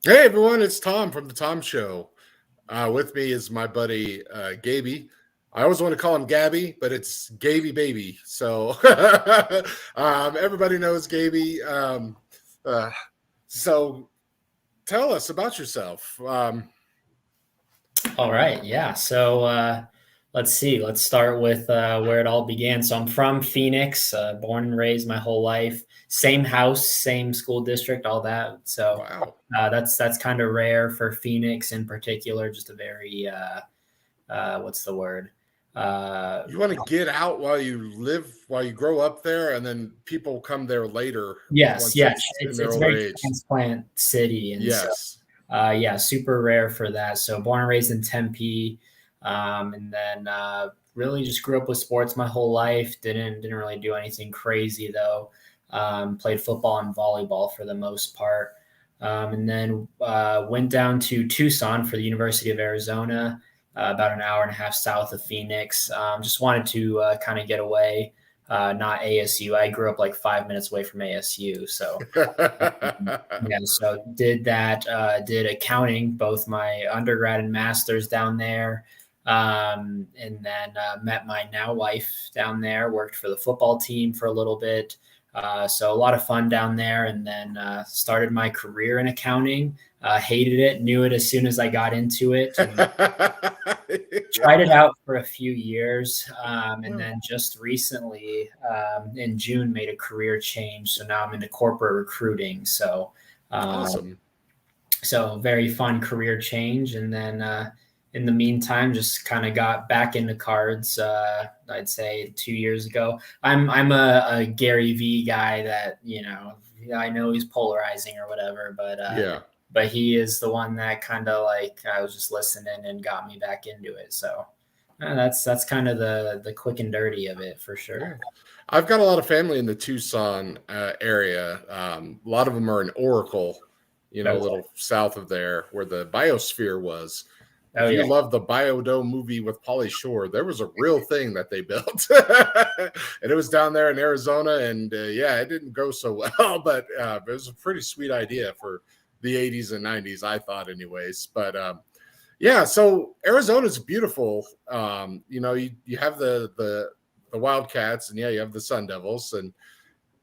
Hey everyone, it's Tom from the Tom Show. With me is my buddy Gaby. I always want to call him Gabby, but it's Gaby Baby. So everybody knows Gaby. Uh, so tell us about yourself. All right, yeah. Let's see. Let's start with where it all began. So I'm from Phoenix, born and raised my whole life. Same house, same school district, all that. So Wow, that's kind of rare for Phoenix in particular. Just a very what's the word? Uh, you want to get out while you grow up there, and then people come there later yes, once yes. it's in their It's a older very age. transplant city, and so Yes. yeah, super rare for that. So born and raised in Tempe, and then really just grew up with sports my whole life. Didn't really do anything crazy though. Played football and volleyball for the most part, and then went down to Tucson for the University of Arizona, about an hour and a half south of Phoenix. Just wanted to kind of get away. Not ASU. I grew up like 5 minutes away from ASU, so yeah, so did that, did accounting, both my undergrad and master's down there. And then met my now wife down there, worked for the football team for a little bit. So a lot of fun down there. And then started my career in accounting. Hated it, knew it as soon as I got into it. And tried it out for a few years, and then just recently in June made a career change. So now I'm into corporate recruiting. Uh, Awesome. so very fun career change, and then in the meantime, just kind of got back into cards. I'd say 2 years ago. I'm a Gary V guy that I know he's polarizing or whatever, Yeah. but he is the one that kind of like I was just listening and got me back into it. So that's kind of the quick and dirty of it for Yeah. sure. I've got a lot of family in the Tucson area. A lot of them are in Oracle, a Okay. little south of there where the biosphere was. Oh If you yeah. love the Biodome movie with Pauly Shore, there was a real thing that they built. And it was down there in Arizona. And yeah, it didn't go so well, but it was a pretty sweet idea for the 80s and 90s, I thought, anyways. But yeah, so Arizona's beautiful. You have the Wildcats, and yeah, you have the Sun Devils, and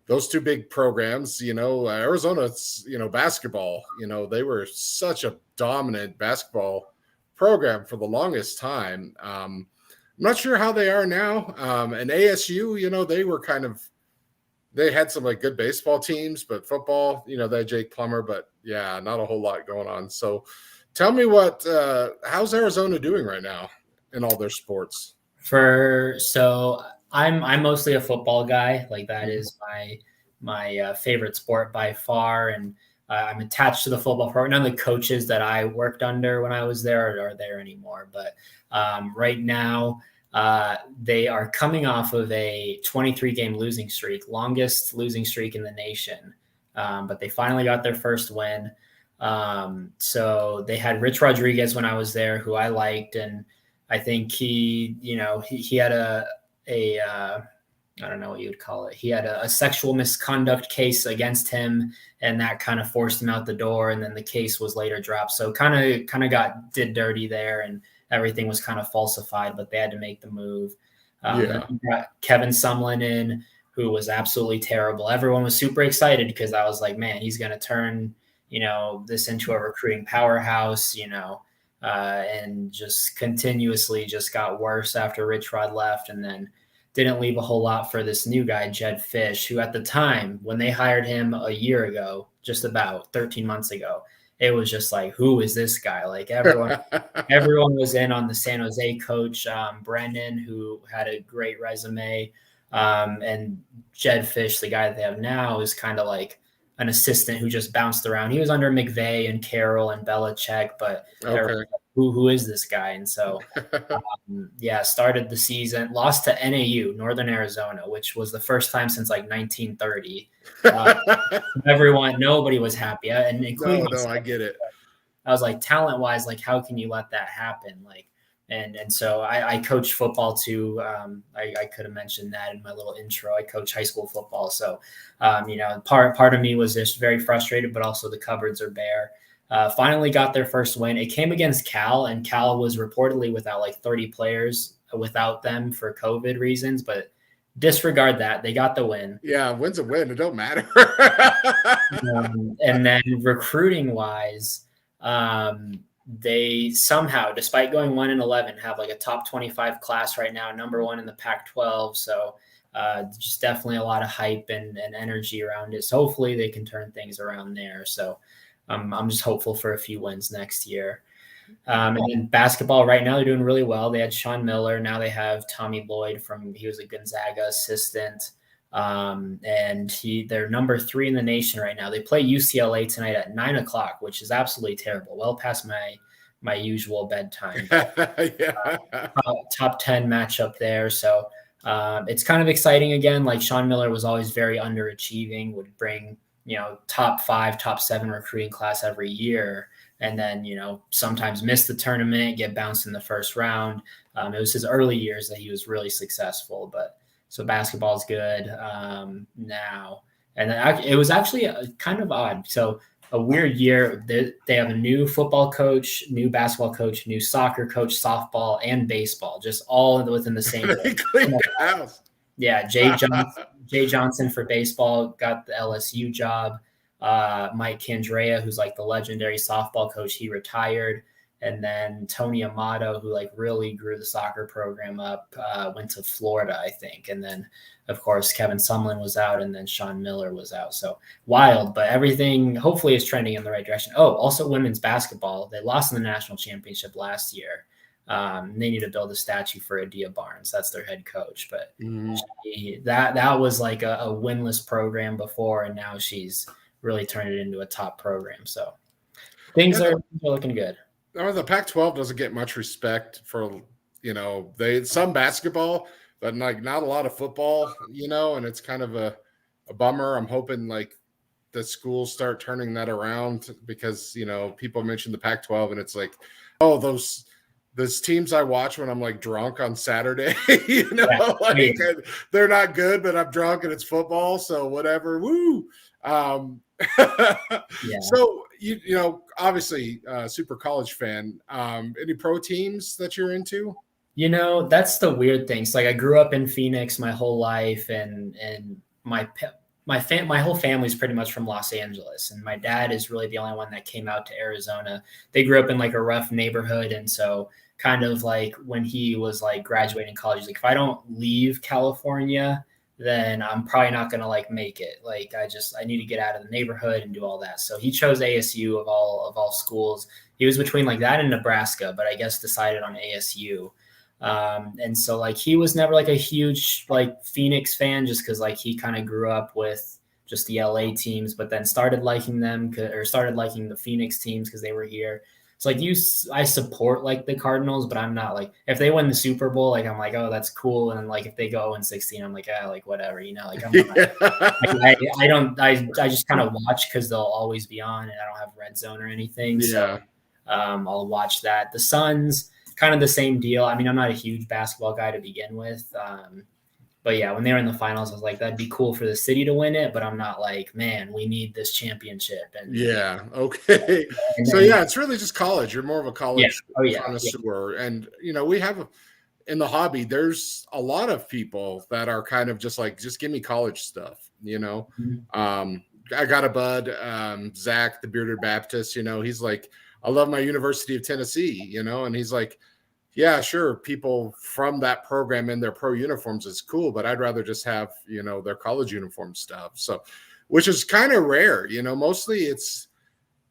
those two big programs. Arizona's basketball. They were such a dominant basketball program for the longest time. I'm not sure how they are now. And ASU, they were they had some like good baseball teams, but football, they had Jake Plummer, but yeah, not a whole lot going on. So tell me how's Arizona doing right now in all their sports? I'm mostly a football guy. Like that Mhm. is my favorite sport by far, and I'm attached to the football program. None of the coaches that I worked under when I was there are there anymore, but right now they are coming off of a 23 game losing streak, longest losing streak in the nation. But they finally got their first win. So they had Rich Rodriguez when I was there, who I liked, and I think he had a I don't know what you would call it. He had a sexual misconduct case against him, and that kind of forced him out the door. And then the case was later dropped. So kind of did dirty there, and everything was kind of falsified. But they had to make the move. And Yeah. then we got Kevin Sumlin in, who was absolutely terrible. Everyone was super excited because I was like, man, he's going to turn this into a recruiting powerhouse. And just continuously just got worse after Rich Rod left, and then didn't leave a whole lot for this new guy, Jedd Fisch, who at the time when they hired him a year ago, just about 13 months ago, it was just like, who is this guy? Like everyone was in on the San Jose coach, Brennan, who had a great resume. And Jedd Fisch, the guy that they have now, is kind of like an assistant who just bounced around. He was under McVay and Carroll and Belichick, but Okay. who is this guy? And so, yeah, started the season, lost to NAU, Northern Arizona, which was the first time since like 1930. Uh, nobody was happy, and including No, I myself. get it. I was like, talent wise, like, how can you let that happen? Like, and so I coach football too. I could have mentioned that in my little intro. I coach high school football, so part of me was just very frustrated, but also the cupboards are bare. Finally got their first win. It came against Cal, and Cal was reportedly without like 30 players without them for COVID reasons, but disregard that. They got the win. Yeah, win's a win. It don't matter. And then recruiting wise, they somehow, despite going 1-11, have like a top 25 class right now, number 1 in the Pac-12. So just definitely a lot of hype and energy around it. So hopefully they can turn things around there. So I'm just hopeful for a few wins next year. And then basketball right now, they're doing really well. They had Sean Miller. Now they have Tommy Lloyd he was a Gonzaga assistant. And they're number 3 in the nation right now. They play UCLA tonight at 9:00, which is absolutely terrible. Well past my usual bedtime. Top 10 matchup there. So it's kind of exciting again. Like Sean Miller was always very underachieving, would bring, top 5, top 7 recruiting class every year. And then, sometimes miss the tournament, get bounced in the first round. It was his early years that he was really successful, so basketball is good now. And then it was actually kind of odd. So a weird year. They have a new football coach, new basketball coach, new soccer coach, softball, and baseball, just all within the same. house. Yeah, Jay Johnson for baseball got the LSU job. Mike Candrea, who's like the legendary softball coach, he retired. And then Tony Amato, who like really grew the soccer program up, went to Florida, I think. And then, of course, Kevin Sumlin was out, and then Sean Miller was out. So wild, but everything hopefully is trending in the right direction. Oh, also women's basketball. They lost in the national championship last year. They need to build a statue for Adia Barnes. That's their head coach. But that was like a winless program before, and now she's really turned it into a top program. So things are looking good. The Pac-12 doesn't get much respect for, some basketball, but like not a lot of football, and it's kind of a bummer. I'm hoping like the schools start turning that around because, people mention the Pac-12 and it's like, oh, those teams I watch when I'm like drunk on Saturday, they're not good, but I'm drunk and it's football. So whatever. Woo. So obviously super college fan. Any pro teams that you're into? That's the weird thing. So like I grew up in Phoenix my whole life, and my whole family's pretty much from Los Angeles, and my dad is really the only one that came out to Arizona. They grew up in like a rough neighborhood, and so kind of like when he was like graduating college, he's like, if I don't leave California, then I'm probably not going to like make it. Like I need to get out of the neighborhood and do all that. So he chose ASU of all schools. He was between like that and Nebraska, but I guess decided on ASU. And so like he was never like a huge like Phoenix fan, just because like he kind of grew up with just the LA teams, but then started liking the Phoenix teams because they were here. So like I support like the Cardinals, but I'm not like, if they win the Super Bowl, like I'm like, oh, that's cool. And then like if they go 0-16, I'm like, like whatever, like I'm not, I just kind of watch because they'll always be on, and I don't have Red Zone or anything. So I'll watch that. The Suns, kind of the same deal. I mean, I'm not a huge basketball guy to begin with. But yeah, when they were in the finals, I was like, that'd be cool for the city to win it, but I'm not like, man, we need this championship. And okay. So it's really just college. You're more of a college connoisseur. And we have in the hobby, there's a lot of people that are kind of just like, just give me college stuff. I got a bud, Zach, the Bearded Baptist. He's like, I love my University of Tennessee. And he's like, yeah, sure, people from that program in their pro uniforms is cool, but I'd rather just have, their college uniform stuff. So, which is kind of rare, mostly it's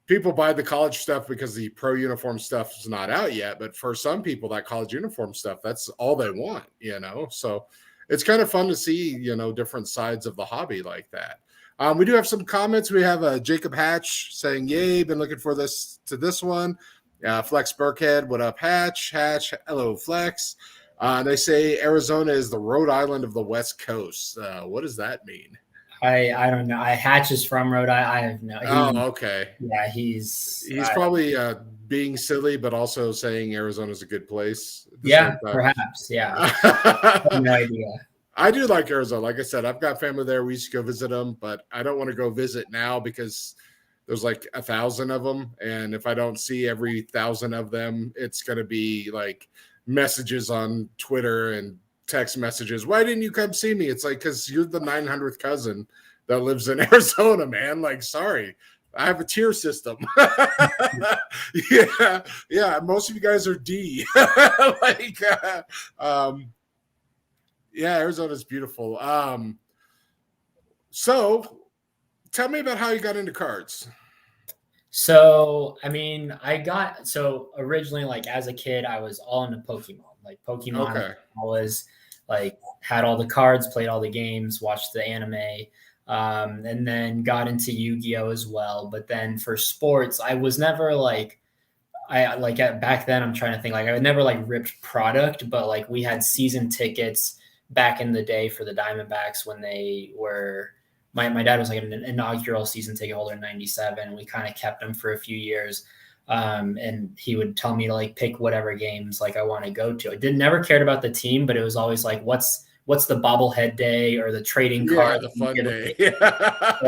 people buy the college stuff because the pro uniform stuff is not out yet. But for some people, that college uniform stuff, that's all they want, So it's kind of fun to see, different sides of the hobby like that. We do have some comments. We have Jacob Hatch saying, yay, been looking for this one. Flex Burkhead, what up, Hatch? Hello, Flex. They say Arizona is the Rhode Island of the West Coast. What does that mean? I don't know. Hatch is from Rhode Island. I have no. Okay. Yeah, he's probably being silly, but also saying Arizona's a good place. Yeah, perhaps. Yeah. I have no idea. I do like Arizona. Like I said, I've got family there. We used to go visit them, but I don't want to go visit now because there's like 1,000 of them. And if I don't see every 1,000 of them, it's going to be like messages on Twitter and text messages. Why didn't you come see me? It's like, because you're the 900th cousin that lives in Arizona, man. Like, sorry. I have a tier system. Yeah. Most of you guys are D. Yeah, Arizona's beautiful. So tell me about how you got into cards. So, I mean, originally, like as a kid, I was all into Pokemon. Like Pokemon, Okay. I was like had all the cards, played all the games, watched the anime, and then got into Yu-Gi-Oh as well. But then for sports, I was never like back then. I'm trying to think, like I never like ripped product, but like we had season tickets back in the day for the Diamondbacks when they were. My dad was like an inaugural season ticket holder in '97, and we kind of kept him for a few years. And he would tell me to like pick whatever games like I want to go to. I never cared about the team, but it was always like, what's the bobblehead day or the trading card, the fun day,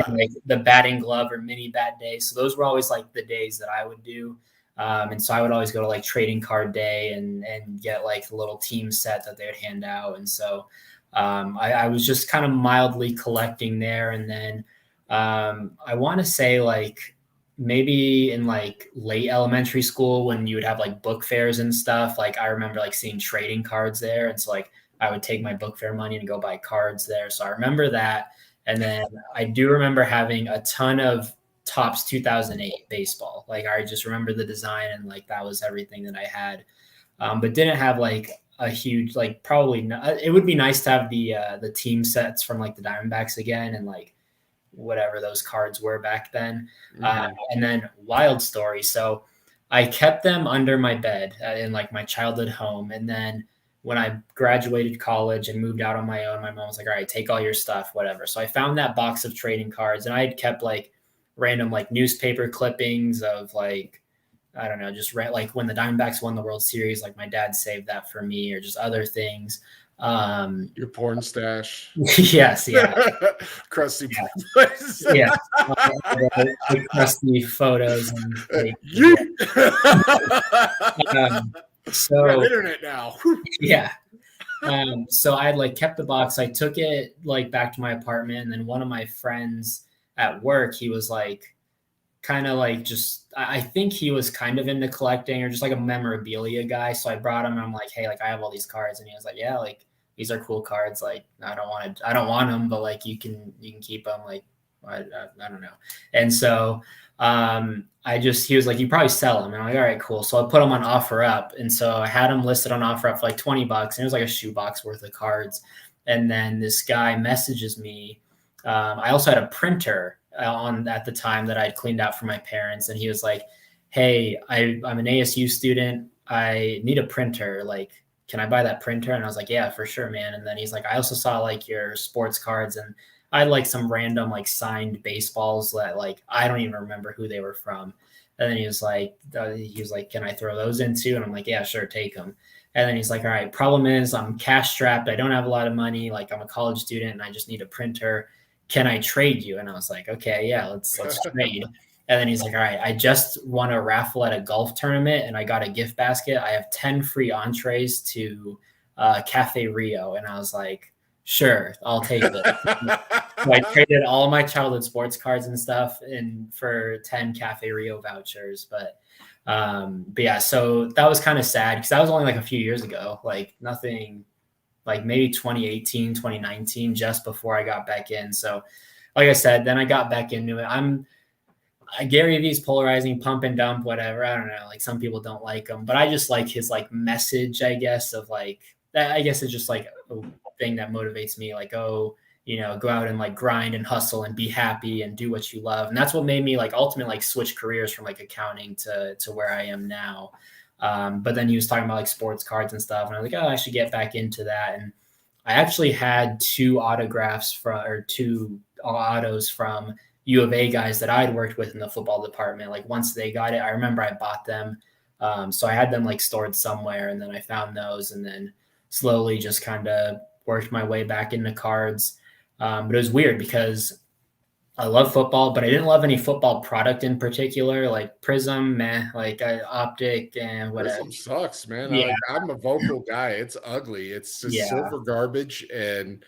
like the batting glove or mini bat day. So those were always like the days that I would do. And so I would always go to like trading card day and get like the little team set that they would hand out. And so I was just kind of mildly collecting there. And then I want to say like maybe in like late elementary school when you would have like book fairs and stuff, like I remember like seeing trading cards there. And so like I would take my book fair money and go buy cards there. So I remember that. And then I do remember having a ton of Topps 2008 baseball. Like I just remember the design and like that was everything that I had. But didn't have like a huge, like probably not, it would be nice to have the team sets from like the Diamondbacks again and like whatever those cards were back then. And then wild story. So I kept them under my bed in like my childhood home. And then when I graduated college and moved out on my own, my mom was like, all right, take all your stuff, whatever. So I found that box of trading cards and I had kept like random like newspaper clippings of like, I don't know, just like when the Diamondbacks won the World Series, like my dad saved that for me or just other things. Your porn stash. Yes. Yeah. Crusty. Yeah. The crusty photos. And, so internet now. Yeah. So I had like kept the box. I took it like back to my apartment. And then one of my friends at work, he was like, kind of like I think he was kind of into collecting or just like a memorabilia guy. So I brought him and I'm like, hey, like I have all these cards. And he was like, yeah, like these are cool cards. Like I don't want them, but like you can keep them. Like, I don't know. And so he was like, you probably sell them. And I'm like, all right, cool. So I put them on OfferUp. And so I had them listed on OfferUp for like $20 and it was like a shoebox worth of cards. And then this guy messages me. I also had a printer on at the time that I'd cleaned out for my parents. And he was like, hey, I'm an ASU student. I need a printer. Like, can I buy that printer? And I was like, yeah, for sure, man. And then he's like, I also saw like your sports cards and I had like some random like signed baseballs that like, I don't even remember who they were from. And then he was like, can I throw those in too? And I'm like, yeah, sure. Take them. And then he's like, all right, problem is I'm cash strapped. I don't have a lot of money. Like I'm a college student and I just need a printer. Can I trade you? And I was like, okay, yeah, let's trade. And then he's like, all right, I just won a raffle at a golf tournament and I got a gift basket. I have 10 free entrees to Cafe Rio. And I was like, sure, I'll take it. So I traded all my childhood sports cards and stuff for 10 Cafe Rio vouchers. But yeah, so that was kind of sad because that was only like a few years ago, like nothing, like maybe 2018, 2019, just before I got back in. So like I said, then I got back into it. Gary Vee's polarizing, pump and dump, whatever. I don't know. Like some people don't like him, but I just like his like message, I guess, of like that. I guess it's just like a thing that motivates me. Like, oh, go out and like grind and hustle and be happy and do what you love. And that's what made me like ultimately like switch careers from like accounting to where I am now. But then he was talking about like sports cards and stuff. And I was like, oh, I should get back into that. And I actually had two autos from U of A guys that I'd worked with in the football department. Like once they got it, I remember I bought them. So I had them like stored somewhere and then I found those and then slowly just kind of worked my way back into cards. But it was weird because I love football, but I didn't love any football product in particular, like Prism, meh, like Optic and whatever. Prism sucks, man. Yeah, I'm a vocal guy. It's ugly. It's just yeah, silver garbage and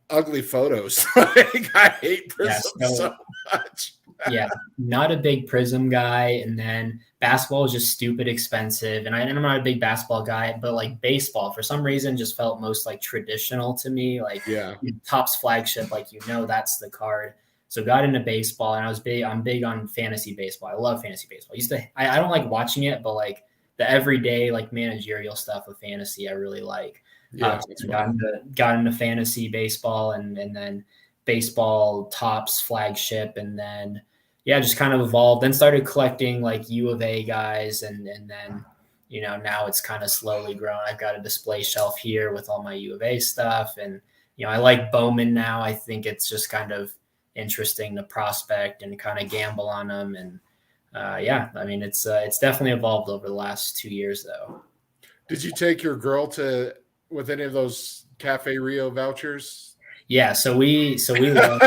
ugly photos. Like, I hate yeah. Prism so So much. yeah, not a big Prism guy. And then basketball was just stupid expensive. And I'm not a big basketball guy, but like baseball, for some reason, just felt most like traditional to me. Like Yeah. Topps flagship, like, that's the card. So got into baseball, and I'm big on fantasy baseball. I love fantasy baseball. I don't like watching it, but like the everyday like managerial stuff with fantasy, I really like. Yeah, So that's got fun. into got into fantasy baseball, and then baseball Topps flagship, and then yeah, just kind of evolved. Then started collecting like U of A guys, and then now it's kind of slowly grown. I've got a display shelf here with all my U of A stuff, and I like Bowman now. I think it's just kind of interesting to prospect and kind of gamble on them, and yeah, I mean it's definitely evolved over the last 2 years though. Did you take your girl to with any of those Cafe Rio vouchers? Yeah, so we love.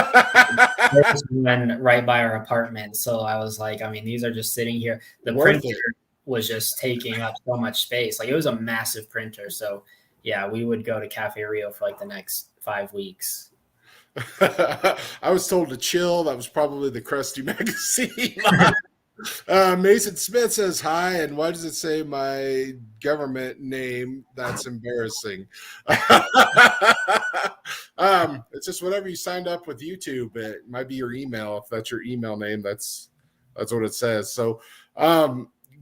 There's one right by our apartment. So I was like, I mean, these are just sitting here. The Worth printer it. was just taking up so much space. Like it was a massive printer. So yeah, we would go to Cafe Rio for like the next 5 weeks. I was told to chill. That was probably the Krusty magazine. Mason Smith says hi, and why does it say my government name? That's embarrassing. It's just whatever you signed up with YouTube. It might be your email. If that's your email name, that's what it says. So,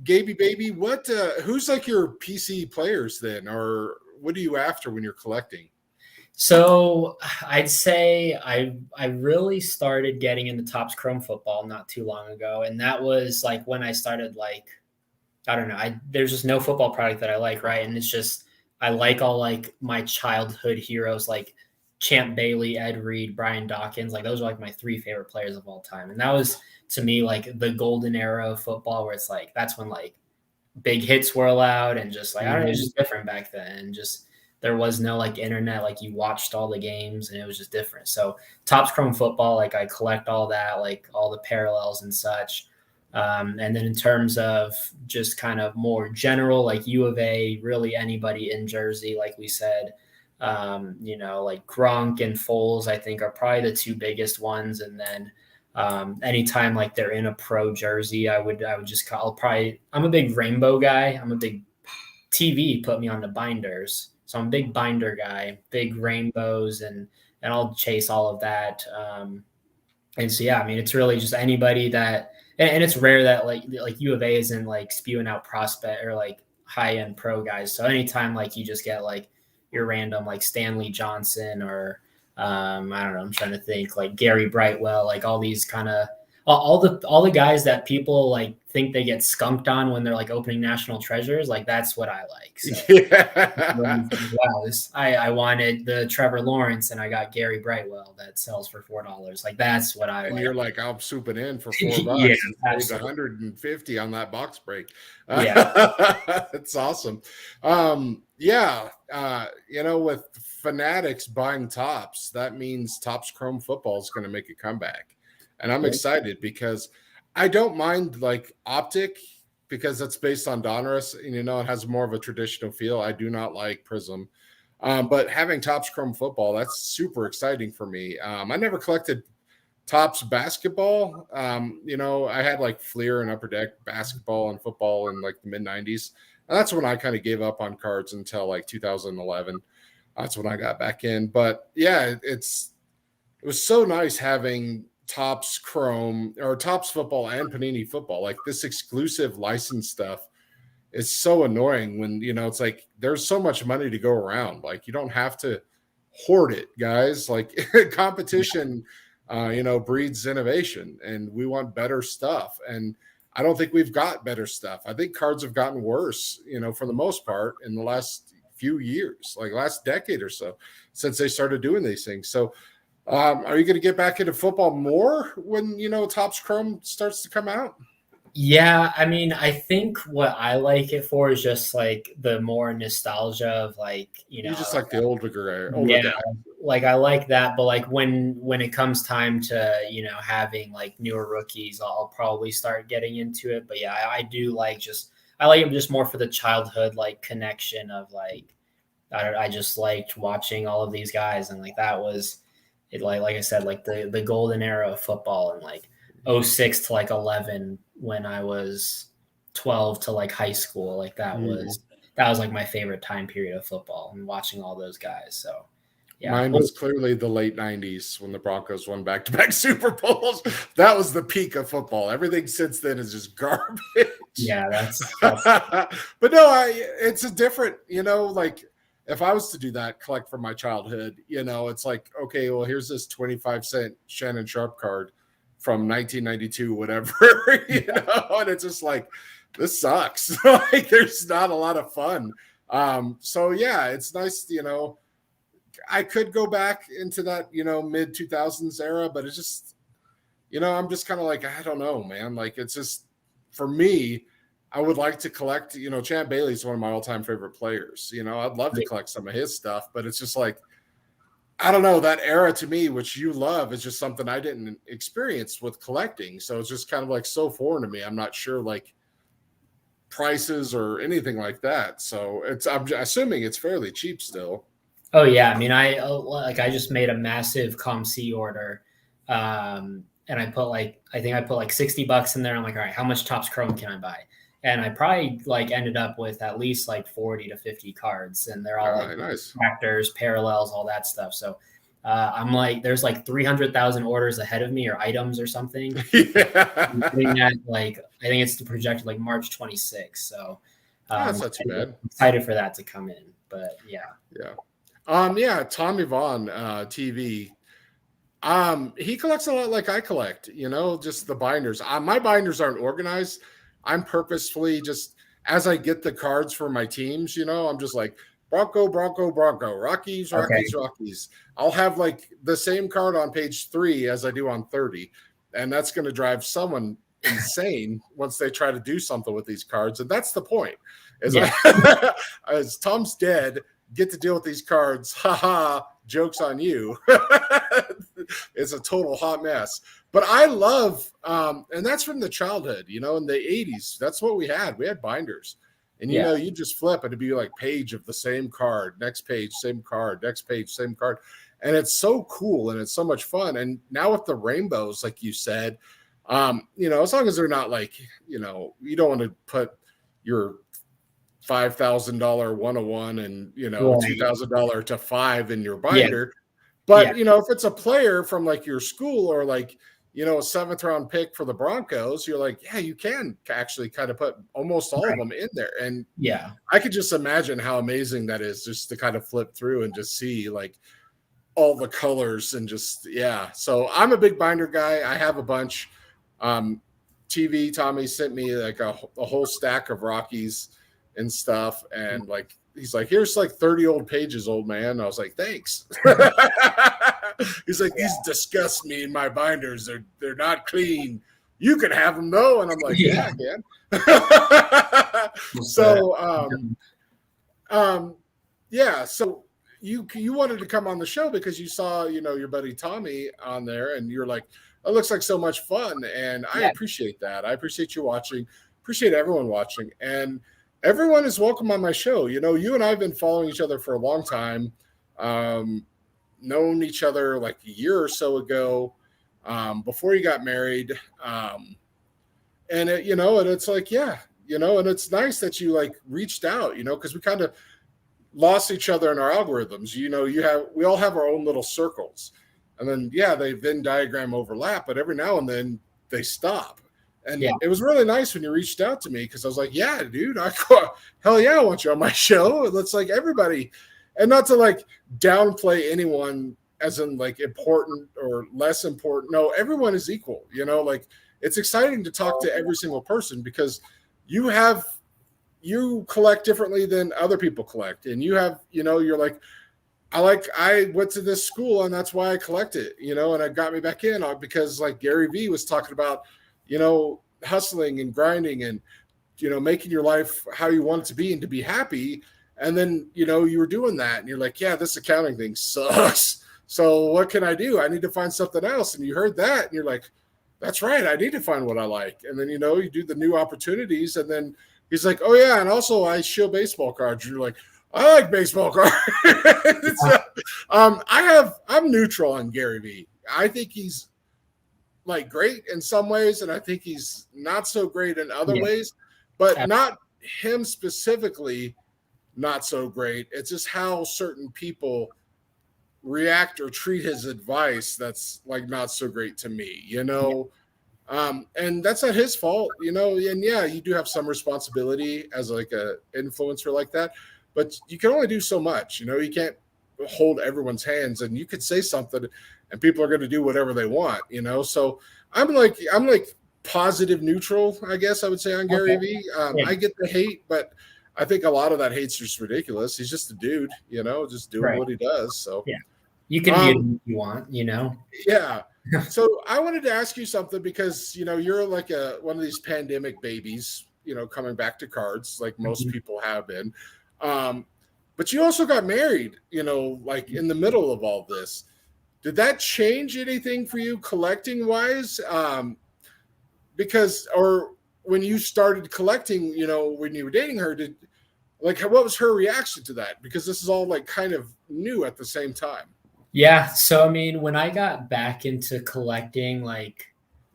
Gaby baby, what? Who's like your PC players then, or what are you after when you're collecting? So I'd say I really started getting into Topps Chrome Football not too long ago, and that was like when I started like I don't know. There's just no football product that I like, right? And it's just I like all like my childhood heroes like Champ Bailey, Ed Reed, Brian Dawkins. Like those are like my three favorite players of all time. And that was to me like the golden era of football where it's like that's when like big hits were allowed and just like I don't know, it was just different back then. And just there was no like internet, like you watched all the games and it was just different. So Topps Chrome Football, like I collect all that, like all the parallels and such. And then in terms of just kind of more general, like U of A, really anybody in Jersey, like we said, like Gronk and Foles, I think are probably the two biggest ones. And then anytime like they're in a pro jersey, I would just I'm a big rainbow guy. I'm a big TV put me on the binders. So I'm a big binder guy, big rainbows and I'll chase all of that. And so yeah, I mean it's really just anybody that and it's rare that like U of A isn't like spewing out prospect or like high end pro guys. So anytime like you just get like your random like Stanley Johnson or I don't know, I'm trying to think like Gary Brightwell, like all these kind of all the guys that people like think they get skunked on when they're like opening national treasures, like that's what I like. So Yeah. wow, I wanted the Trevor Lawrence and I got Gary Brightwell that sells for $4. Like that's what I And like. you're like, I'll soup it in for $4 Yeah, and saved absolutely. 150 on that box break. Yeah. It's awesome. Yeah. With Fanatics buying Tops, that means Tops Chrome Football is going to make a comeback. And I'm excited because I don't mind like Optic because that's based on Donruss and it has more of a traditional feel. I do not like Prism. But having Tops Chrome Football, that's super exciting for me. I never collected Tops basketball. I had like Fleer and Upper Deck basketball and football in like the mid 90s. And that's when I kind of gave up on cards until like 2011. That's when I got back in. But yeah, it was so nice having Tops Chrome or Tops football and Panini football. Like this exclusive license stuff is so annoying when it's like there's so much money to go around. Like you don't have to hoard it, guys. Like competition breeds innovation and we want better stuff. And I don't think we've got better stuff. I think cards have gotten worse, for the most part in the last few years, like last decade or so, since they started doing these things. So are you going to get back into football more when, Topps Chrome starts to come out? Yeah, I mean, I think what I like it for is just like the more nostalgia of like, You just like the older guy. yeah, Guy. like I like that, but like when it comes time to, having like newer rookies, I'll probably start getting into it. But yeah, I do like I like them just more for the childhood like connection of like I just liked watching all of these guys, and like that was it, like I said, like the golden era of football, and like '06 to like 11 when I was 12 to like high school, like that was like my favorite time period of football and watching all those guys. So yeah. Mine was clearly the late 90s when the Broncos won back-to-back Super Bowls. That was the peak of football. Everything since then is just garbage. Yeah, that's but no, it's a different, like if I was to do that, collect from my childhood, it's like, okay, well, here's this 25-cent Shannon Sharp card from 1992, whatever, and it's just like, this sucks. Like, there's not a lot of fun. So yeah, it's nice, I could go back into that, mid 2000s era, but it's just, I'm just kind of like, I don't know, man. Like, it's just, for me, I would like to collect, Champ Bailey is one of my all-time favorite players. I'd love to collect some of his stuff, but it's just like, I don't know, that era to me, which you love, is just something I didn't experience with collecting. So it's just kind of like so foreign to me. I'm not sure like prices or anything like that. So I'm assuming it's fairly cheap still. Oh yeah, I mean, I just made a massive ComC order, and I put I think I put like $60 in there. I'm like, all right, how much Topps Chrome can I buy? And I probably like ended up with at least like 40 to 50 cards, and they're all like nice factors, parallels, all that stuff. So I'm like, there's like 300,000 orders ahead of me or items or something. Yeah. Like I think it's projected like March 26th. So that's not too bad. Excited for that to come in, but yeah. Tommy Vaughn, TV. He collects a lot like I collect, just the binders. My binders aren't organized. I'm purposefully just, as I get the cards for my teams, I'm just like Bronco, Rockies. I'll have like the same card on page 3 as I do on 30. And that's going to drive someone insane once they try to do something with these cards. And that's the point. As Tom's dead, get to deal with these cards. Haha, joke's on you. It's a total hot mess. But I love, and that's from the childhood, in the 80s. That's what we had. We had binders. And, you just flip and it'd be like page of the same card, next page, same card, next page, same card. And it's so cool and it's so much fun. And now with the rainbows, like you said, as long as they're not like, you don't want to put your $5,000 101 and $2,000 to 5 in your binder. But if it's a player from like your school or like a 7th round pick for the Broncos, you're like, yeah, you can actually kind of put almost all of them in there. And I could just imagine how amazing that is, just to kind of flip through and just see like all the colors and just, So I'm a big binder guy. I have a bunch. TV Tommy sent me like a whole stack of Rockies and stuff, and like he's like, here's like 30 old pages, old man. I was like, thanks. He's like, these disgust me in my binders. They're not clean. You can have them though. And I'm like, yeah I can. So so you wanted to come on the show because you saw your buddy Tommy on there, and you're like, it looks like so much fun. And I appreciate that. I appreciate you watching, appreciate everyone watching, and everyone is welcome on my show. You and I have been following each other for a long time, known each other like a year or so ago, before you got married. And it's like, and it's nice that you like reached out, because we kind of lost each other in our algorithms. We all have our own little circles, and then, they Venn diagram overlap, but every now and then they stop. And it was really nice when you reached out to me, because I was like, yeah, dude, hell yeah, I want you on my show. Let's like everybody, and not to like downplay anyone as in like important or less important. No, everyone is equal. Like it's exciting to talk to every single person, because you collect differently than other people collect. And you have, you're like, I went to this school and that's why I collect it, and it got me back in because like Gary Vee was talking about, hustling and grinding and, making your life how you want it to be and to be happy. And then, you were doing that and you're like, yeah, this accounting thing sucks. So what can I do? I need to find something else. And you heard that, and you're like, that's right. I need to find what I like. And then, you do the new opportunities. And then he's like, oh, yeah. And also, I shill baseball cards. You're like, I like baseball cards. So, I'm neutral on Gary Vee. I think he's like great in some ways, and I think he's not so great in other ways, but not him specifically, not so great. It's just how certain people react or treat his advice that's like not so great to me, and that's not his fault, and yeah, you do have some responsibility as like a influencer like that, but you can only do so much. You can't hold everyone's hands, and you could say something and people are going to do whatever they want, so I'm like positive neutral, I guess I would say, on Gary Vee. I get the hate, but I think a lot of that hate's just ridiculous. He's just a dude, just doing what he does. So you can be who you want, Yeah. So I wanted to ask you something because, you're like one of these pandemic babies, coming back to cards like most people have been. But you also got married, like in the middle of all this. Did that change anything for you collecting wise? Or when you started collecting, when you were dating her, what was her reaction to that? Because this is all like kind of new at the same time. Yeah. So, I mean, when I got back into collecting, I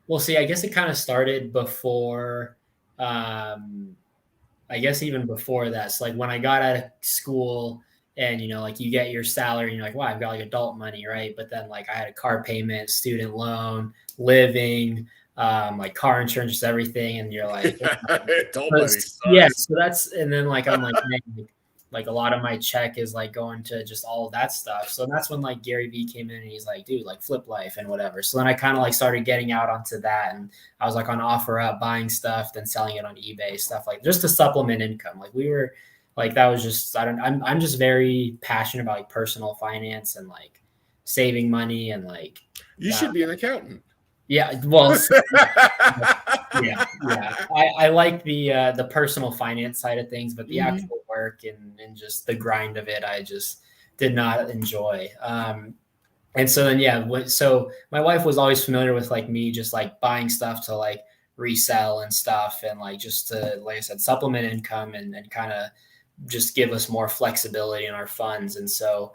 guess it kind of started before, I guess even before that. So like when I got out of school and, you get your salary and you're like, wow, I've got like adult money. Right. But then like I had a car payment, student loan, living, like car insurance, just everything. And you're like, yeah. So and then like, I'm like, man, like a lot of my check is like going to just all of that stuff. So that's when like Gary Vee came in and he's like, dude, like flip life and whatever. So then I kind of like started getting out onto that. And I was like on OfferUp buying stuff, then selling it on eBay, stuff like just to supplement income. Like we were like, that was just, I'm just very passionate about like personal finance and like saving money and like. You should be an accountant. Yeah, well, yeah. I like the personal finance side of things, but the actual work and just the grind of it, I just did not enjoy. And so then, so my wife was always familiar with like me just like buying stuff to like resell and stuff, and like just to, like I said, supplement income and kind of just give us more flexibility in our funds. And so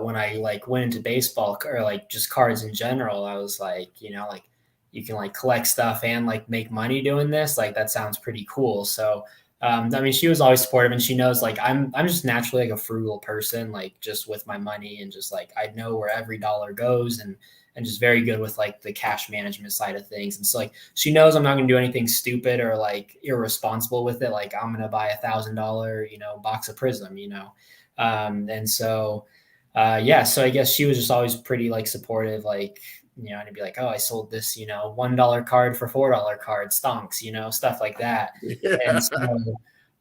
when I like went into baseball or like just cards in general, I was like, like you can like collect stuff and like make money doing this. Like that sounds pretty cool. So, I mean, she was always supportive, and she knows like I'm just naturally like a frugal person, like just with my money, and just like I know where every dollar goes, and just very good with like the cash management side of things. And so like she knows I'm not going to do anything stupid or like irresponsible with it. Like I'm going to buy $1,000, box of Prism, and so. So I guess she was just always pretty like supportive, like, and it'd be like, oh, I sold this, $1 card for $4 card stonks, stuff like that. Yeah. And so,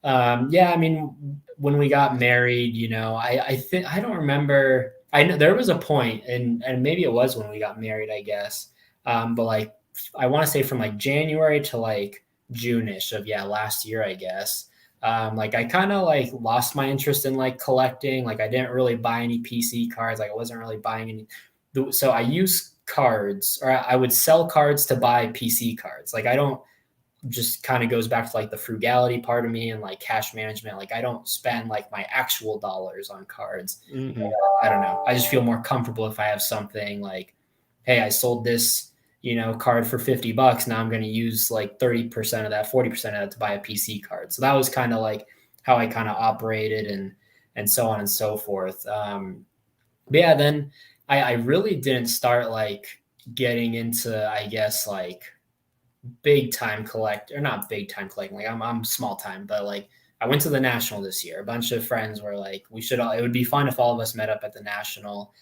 I mean, when we got married, I think, I don't remember, I know there was a point and maybe it was when we got married, I guess. But like, I want to say from like January to like June-ish of, last year, I guess. Like I kind of like lost my interest in like collecting. Like I didn't really buy any PC cards. Like I wasn't really buying any. So I use cards, or I would sell cards to buy PC cards. Like I don't, just kind of goes back to like the frugality part of me and like cash management. Like I don't spend like my actual dollars on cards. Mm-hmm. I don't know. I just feel more comfortable if I have something like, hey, I sold this card for $50. Now I'm going to use like 30% of that, 40% of that to buy a PC card. So that was kind of like how I kind of operated and so on and so forth. But yeah, then I really didn't start like getting into, I guess, like big time collect, or not big time collecting. Like I'm small time, but like I went to the National this year. A bunch of friends were like, it would be fun if all of us met up at the National.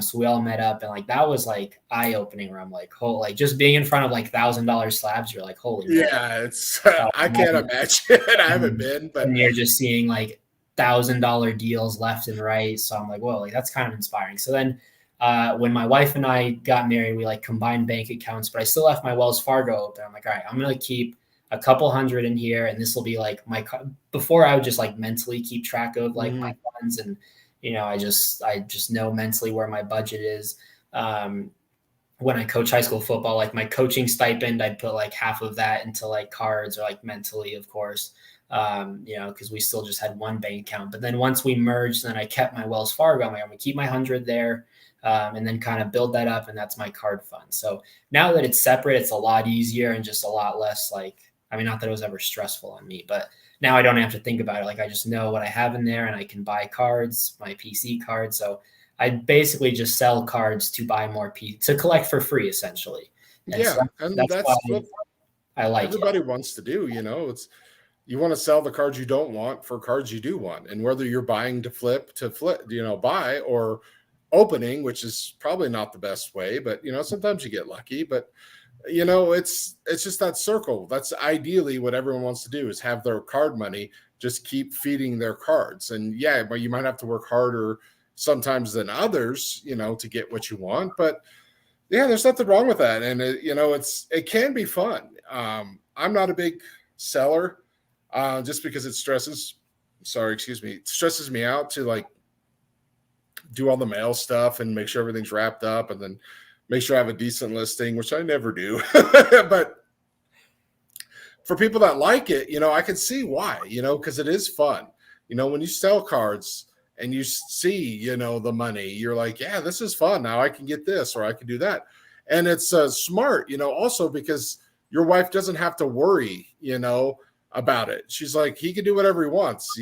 So we all met up, and like that was like eye opening. Where I'm like, like just being in front of like $1,000 slabs, you're like, holy. Yeah, it's I can't imagine. I haven't been, but and you're just seeing like $1,000 deals left and right. So I'm like, whoa, like that's kind of inspiring. So then when my wife and I got married, we like combined bank accounts, but I still left my Wells Fargo open. I'm like, all right, I'm gonna keep a couple hundred in here, and this will be like before I would just like mentally keep track of like my funds and I just know mentally where my budget is. When I coach high school football, like my coaching stipend, I'd put like half of that into like cards or like mentally, of course, because we still just had one bank account. But then once we merged, then I kept my Wells Fargo. I'm going to keep my 100 there, and then kind of build that up. And that's my card fund. So now that it's separate, it's a lot easier and just a lot less not that it was ever stressful on me, but now I don't have to think about it. Like I just know what I have in there and I can buy cards, my PC cards. So I basically just sell cards to buy more to collect for free, essentially. And that's what I like everybody wants to do. It's you want to sell the cards you don't want for cards you do want, and whether you're buying to flip, buy or opening, which is probably not the best way, but sometimes you get lucky. But it's just that circle. That's ideally what everyone wants to do, is have their card money just keep feeding their cards. And but you might have to work harder sometimes than others, to get what you want. But there's nothing wrong with that. And it can be fun. I'm not a big seller, just because it stresses me out to like do all the mail stuff and make sure everything's wrapped up and then make sure I have a decent listing, which I never do. But for people that like it, I can see why, because it is fun. When you sell cards and you see, the money, you're like, yeah, this is fun. Now I can get this or I can do that. And it's smart, also because your wife doesn't have to worry, about it. She's like, he can do whatever he wants.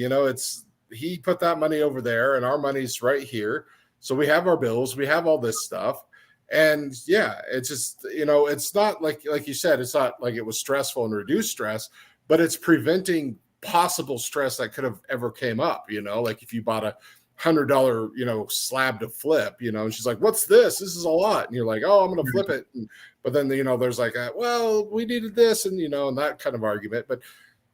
He put that money over there and our money's right here. So we have our bills, we have all this stuff. And it's just, it's not like you said, it's not like it was stressful and reduced stress, but it's preventing possible stress that could have ever came up, like if you bought a $100, slab to flip, and she's like, what's this? This is a lot. And you're like, oh, I'm going to flip it. But then, there's like, well, we needed this and, and that kind of argument. But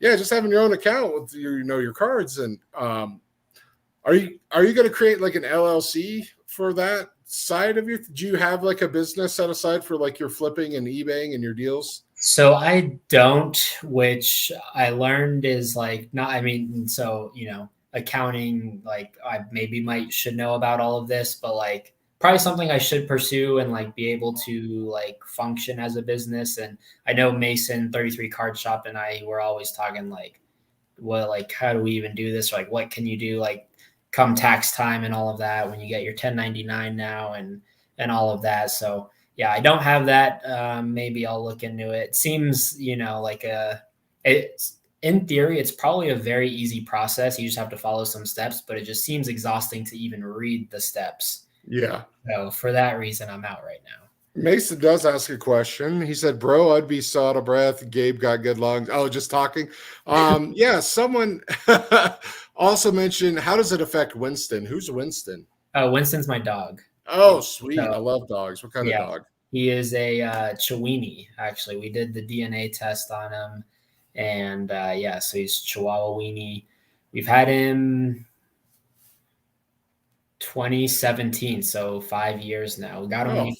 just having your own account with your cards. And are you going to create like an LLC for that side of do you have like a business set aside for like your flipping and eBaying and your deals? So I don't, which I learned is like accounting, like I should know about all of this, but like probably something I should pursue and like be able to like function as a business. And I know Mason 33 Card Shop and I were always talking like, how do we even do this? Or, like, what can you do? Like, come tax time and all of that when you get your 1099 now and all of that. So I don't have that. Maybe I'll look into it. It seems, in theory, it's probably a very easy process. You just have to follow some steps, but it just seems exhausting to even read the steps. Yeah. So for that reason, I'm out right now. Mason does ask a question. He said, bro, I'd be so out of breath. Gabe got good lungs. Oh, just talking. Someone also mentioned, how does it affect Winston? Who's Winston? Winston's my dog. Oh, sweet. So, I love dogs. What kind of dog? He is a Chiweenie, actually. We did the DNA test on him. And so he's Chihuahua Weenie. We've had him 2017, so 5 years now. We got him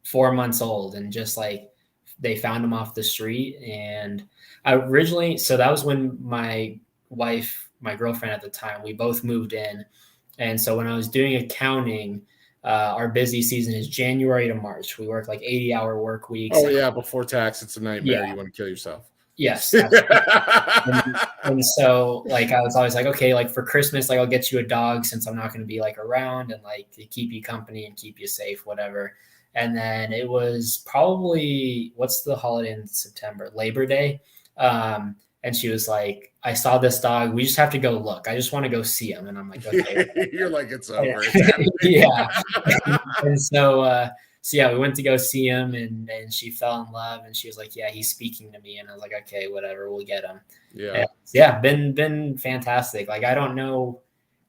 4 months old, and just like they found him off the street. And so that was when my wife, my girlfriend at the time, we both moved in. And so when I was doing accounting, our busy season is January to March. We work like 80-hour work weeks. Oh yeah, before tax, it's a nightmare. You want to kill yourself. Yes. and so like I was always like, okay, like for Christmas, like I'll get you a dog since I'm not going to be like around, and like to keep you company and keep you safe, whatever. And then it was probably, what's the holiday in September? Labor Day. And she was like, I saw this dog. We just have to go look. I just want to go see him. And I'm like, okay. You're like, it's over. Yeah. And so we went to go see him, and she fell in love, and she was like, yeah, he's speaking to me. And I was like, okay, whatever, we'll get him. Yeah. And, been fantastic. Like, I don't know,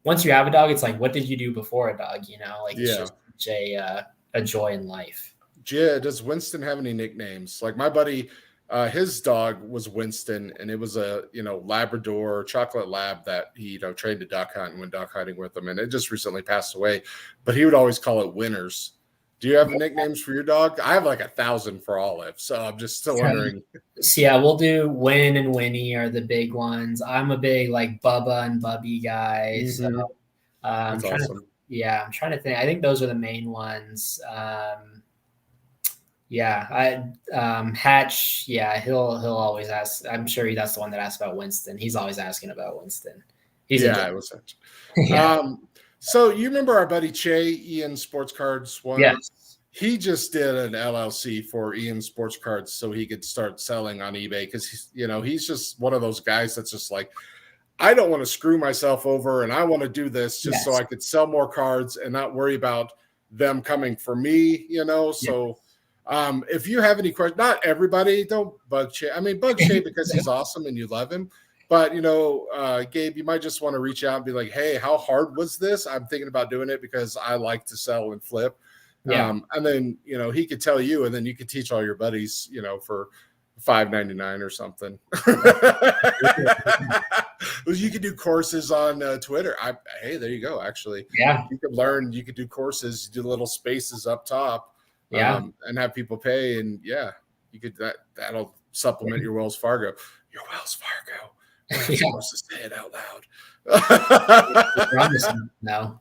once you have a dog, it's like, what did you do before a dog? Like, it's just such a joy in life. Yeah. Does Winston have any nicknames? Like my buddy, his dog was Winston, and it was a, Labrador chocolate lab that he, trained to duck hunt and went duck hunting with him. And it just recently passed away, but he would always call it Winners. Do you have nicknames for your dog? I have like 1,000 for Olive, so I'm just still wondering. So we'll do Win and Winnie are the big ones. I'm a big like Bubba and Bubby guy. Mm-hmm. So I'm That's trying to, awesome. yeah, I'm trying to think. I think those are the main ones. Yeah, Hatch. Yeah, he'll always ask. I'm sure that's the one that asks about Winston. He's always asking about Winston. He's Yeah, into it was such. yeah. So you remember our buddy Che, Ian Sports Cards one? Yes. He just did an LLC for Ian Sports Cards so he could start selling on eBay because he's just one of those guys that's just like, I don't want to screw myself over and I want to do this just so Yes. I could sell more cards and not worry about them coming for me, Yes. So if you have any questions, not everybody, don't bug Che. I mean, bug Che because he's awesome and you love him. But, Gabe, you might just want to reach out and be like, hey, how hard was this? I'm thinking about doing it because I like to sell and flip. Yeah. And then, he could tell you, and then you could teach all your buddies, for $5.99 or something. You could do courses on Twitter. Hey, there you go. Actually, Yeah. you could learn. You could do courses, do little spaces up top, Yeah. and have people pay. And yeah, you could that'll supplement your Wells Fargo. Your Wells Fargo. We're not supposed to say it out loud. No.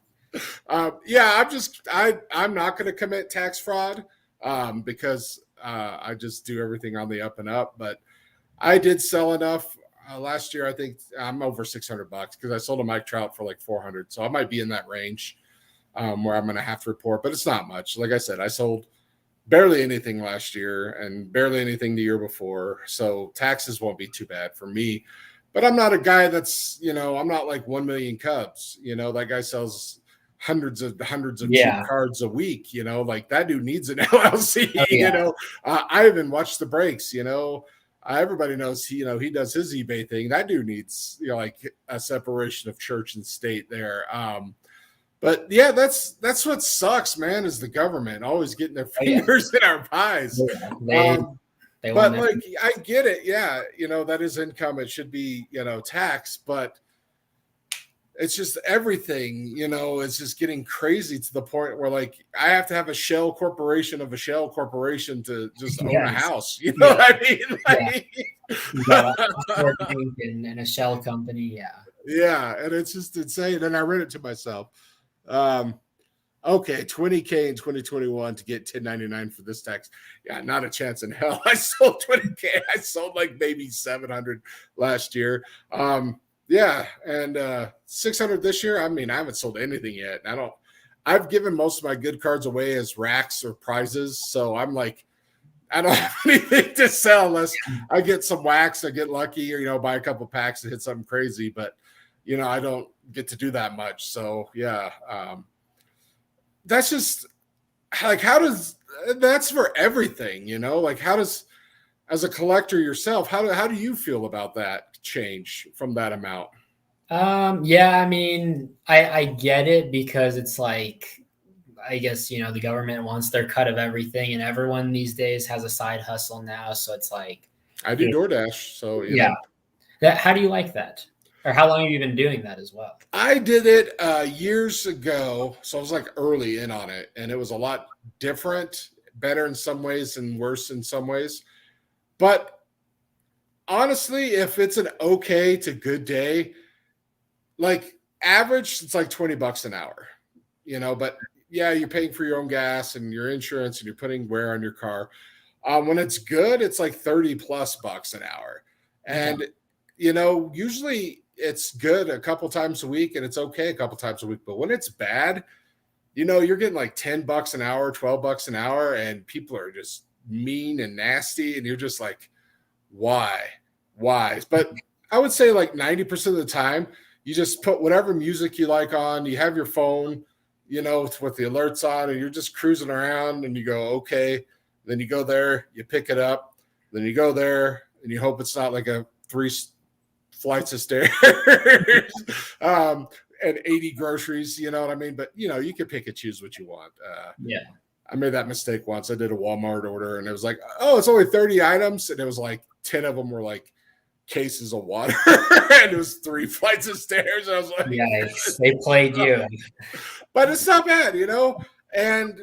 Yeah, I'm not going to commit tax fraud because I just do everything on the up and up. But I did sell enough last year. I think I'm over $600 because I sold a Mike Trout for like 400. So I might be in that range where I'm going to have to report, but it's not much. Like I said, I sold barely anything last year and barely anything the year before. So taxes won't be too bad for me. But I'm not a guy that's, I'm not like 1 million Cubs. That guy sells hundreds of cheap cards a week. Like that dude needs an LLC. Oh, yeah. I even watched the breaks. Everybody knows he does his eBay thing. That dude needs like a separation of church and state there. But yeah, that's what sucks, man. Is the government always getting their fingers in our pies? But like, I get it. Yeah. That is income. It should be, tax, but it's just everything, it's just getting crazy to the point where like, I have to have a shell corporation of a shell corporation to just own a house. You know what I mean? And a shell company. Yeah. Yeah. And it's just insane. And I read it to myself. Okay, $20K in 2021 to get 1099 for this tax. Yeah, not a chance in hell. I sold $20K. I sold like maybe 700 last year. Yeah, and 600 this year. I mean, I haven't sold anything yet. I've given most of my good cards away as racks or prizes. So I'm like, I don't have anything to sell unless I get some wax, I get lucky, or buy a couple packs and hit something crazy. But I don't get to do that much. So yeah. That's just like, that's for everything, like how does, as a collector yourself, how do you feel about that change from that amount? Yeah, I mean, I get it because it's like, I guess, the government wants their cut of everything and everyone these days has a side hustle now. So it's like, I do DoorDash. So yeah. How do you like that? Or how long have you been doing that as well? I did it years ago. So I was like early in on it. And it was a lot different, better in some ways and worse in some ways. But honestly, if it's an okay to good day, like average, it's like $20 an hour, but yeah, you're paying for your own gas and your insurance and you're putting wear on your car. When it's good, it's like 30 plus bucks an hour. And, usually it's good a couple times a week and it's okay a couple times a week. But when it's bad, you're getting like $10 an hour, $12 an hour, and people are just mean and nasty. And you're just like, why? But I would say like 90% of the time, you just put whatever music you like on, you have your phone, with the alerts on, and you're just cruising around and you go, okay. Then you go there, you pick it up, then you go there and you hope it's not like a 3 flights of stairs and 80 groceries, you know what I mean? But you can pick and choose what you want. Yeah. I made that mistake once. I did a Walmart order and it was like, oh, it's only 30 items. And it was like 10 of them were like cases of water and it was 3 flights of stairs. I was like, yes, they played you. But it's not bad, and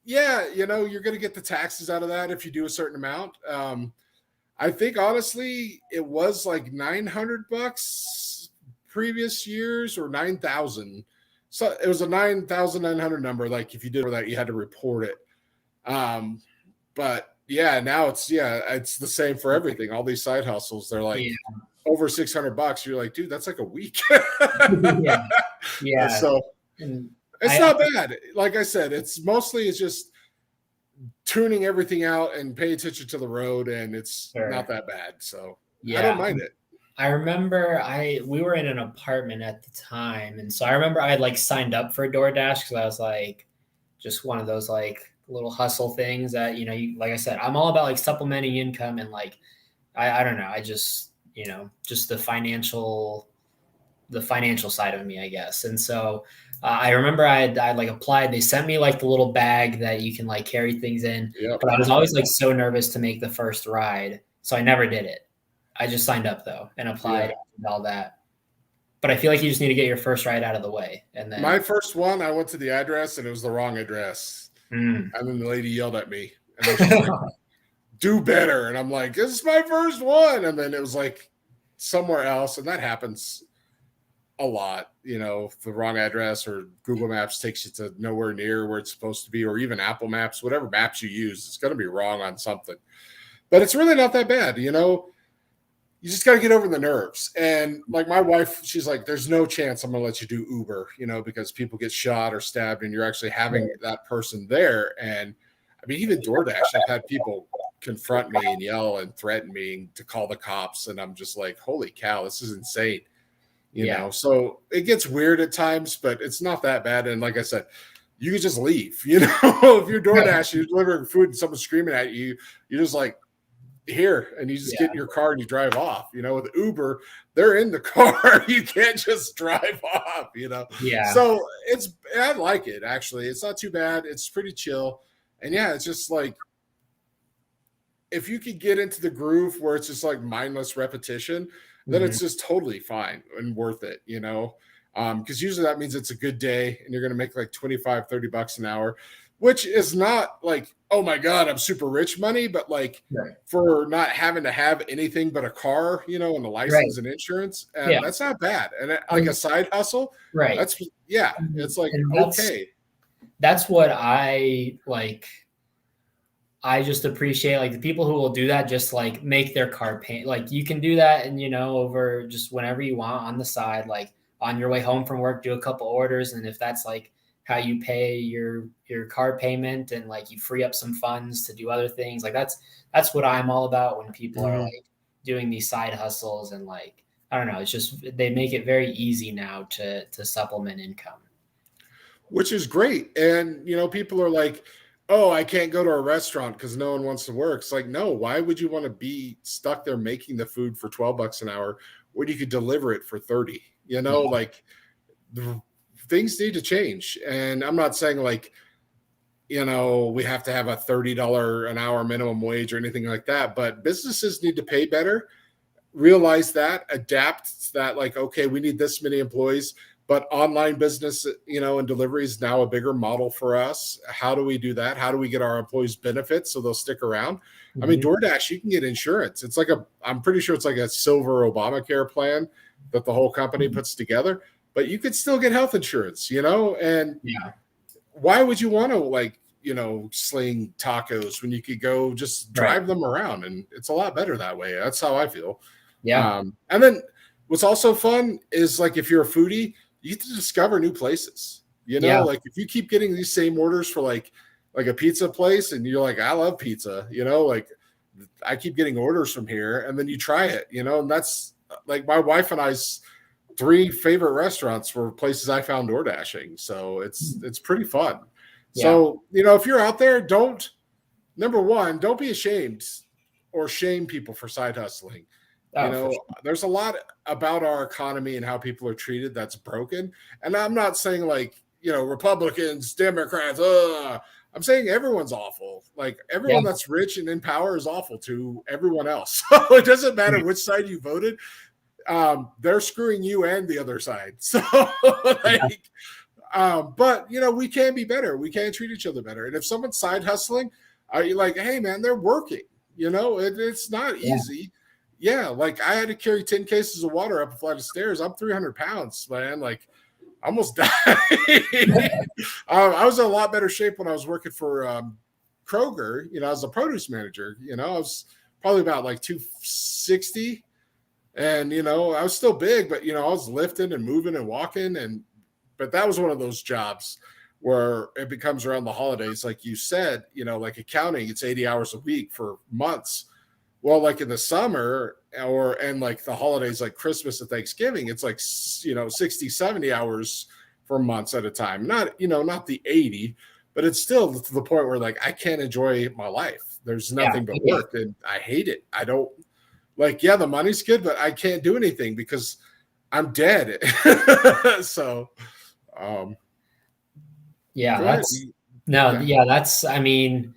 yeah, you're going to get the taxes out of that if you do a certain amount. I think honestly, it was like $900 previous years or 9,000. So it was a 9,900 number. Like if you did that, you had to report it. But yeah, now it's the same for everything. All these side hustles, they're like Yeah. over $600. You're like, dude, that's like a week. Yeah. Yeah. So And it's I not bad. Like I said, it's just tuning everything out and pay attention to the road, and it's sure. not that bad. So Yeah. I don't mind it. I remember we were in an apartment at the time, and so I remember I had like signed up for DoorDash because I was like just one of those like little hustle things that you like I said, I'm all about like supplementing income and like I don't know, I just just the financial side of me, I guess. And so I remember I like applied. They sent me like the little bag that you can like carry things in, Yep. but I was always like so nervous to make the first ride, so I never did it. I just signed up though and applied and all that. But I feel like you just need to get your first ride out of the way, and then My first one, I went to the address and it was the wrong address, and then the lady yelled at me and then she's like, "Do better," and I'm like, "This is my first one," and then it was like somewhere else, and that happens a lot. The wrong address, or Google Maps takes you to nowhere near where it's supposed to be, or even Apple Maps, whatever maps you use, it's going to be wrong on something. But it's really not that bad. You just got to get over the nerves. And like my wife, she's like, there's no chance I'm going to let you do Uber, because people get shot or stabbed and you're actually having that person there. And I mean, even DoorDash, I've had people confront me and yell and threaten me to call the cops. And I'm just like, holy cow, this is insane. So it gets weird at times, but it's not that bad. And like I said, you can just leave, if you're DoorDash, you're delivering food and someone's screaming at you, you're just like, here, and you just get in your car and you drive off. With Uber, they're in the car. You can't just drive off. So I like it. Actually, it's not too bad. It's pretty chill, and it's just like if you could get into the groove where it's just like mindless repetition, then it's just totally fine and worth it. Because usually that means it's a good day and you're going to make like $25-$30 an hour, which is not like, oh my God, I'm super rich money, but like for not having to have anything but a car, and the license and insurance, that's not bad. And like a side hustle, it's like, okay. That's what I like. I just appreciate like the people who will do that, just like make their car pay. Like you can do that and, over just whenever you want on the side, like on your way home from work, do a couple orders. And if that's like how you pay your car payment and like you free up some funds to do other things, like that's what I'm all about when people are like doing these side hustles. And like, I don't know, it's just, they make it very easy now to supplement income. Which is great. And, people are like, oh, I can't go to a restaurant because no one wants to work. It's like, no, why would you want to be stuck there making the food for $12 an hour when you could deliver it for 30? Like things need to change. And I'm not saying like, we have to have a $30 an hour minimum wage or anything like that, but businesses need to pay better, realize that, adapt to that, like, okay, we need this many employees, but online business, and delivery is now a bigger model for us. How do we do that? How do we get our employees benefits so they'll stick around? I mean, DoorDash, you can get insurance. It's like I'm pretty sure it's like a silver Obamacare plan that the whole company puts together, but you could still get health insurance, and why would you want to like, sling tacos when you could go just drive them around? And it's a lot better that way. That's how I feel. Yeah. And then what's also fun is like, if you're a foodie, you get to discover new places, like if you keep getting these same orders for like a pizza place and you're like, I love pizza, like I keep getting orders from here, and then you try it, and that's like my wife and I's 3 favorite restaurants were places I found door dashing. So it's pretty fun. Yeah. So, if you're out there, number one, don't be ashamed or shame people for side hustling. Sure. There's a lot about our economy and how people are treated that's broken. And I'm not saying like, Republicans, Democrats, I'm saying everyone's awful. Like everyone that's rich and in power is awful to everyone else. So it doesn't matter which side you voted. They're screwing you and the other side. So like, but we can be better. We can treat each other better. And if someone's side hustling, are you like, hey man, they're working, it's not easy. Yeah. Like I had to carry 10 cases of water up a flight of stairs. I'm 300 pounds, man. Like I almost died. I was in a lot better shape when I was working for Kroger. You know, as a produce manager. You know, I was probably about like 260, and you know, I was still big, but you know, I was lifting and moving and walking, and but that was one of those jobs where it becomes around the holidays, like you said. You know, like accounting, it's 80 hours a week for months. Well, like in the summer and like the holidays like Christmas and Thanksgiving, it's like, you know, 60, 70 hours for months at a time. Not, you know, not the 80, but it's still to the point where like I can't enjoy my life. There's Yeah. nothing but work and I hate it. I don't like, yeah, the money's good, but I can't do anything because I'm dead. So, um, Yeah, go ahead. that's no, Yeah. yeah, that's I mean,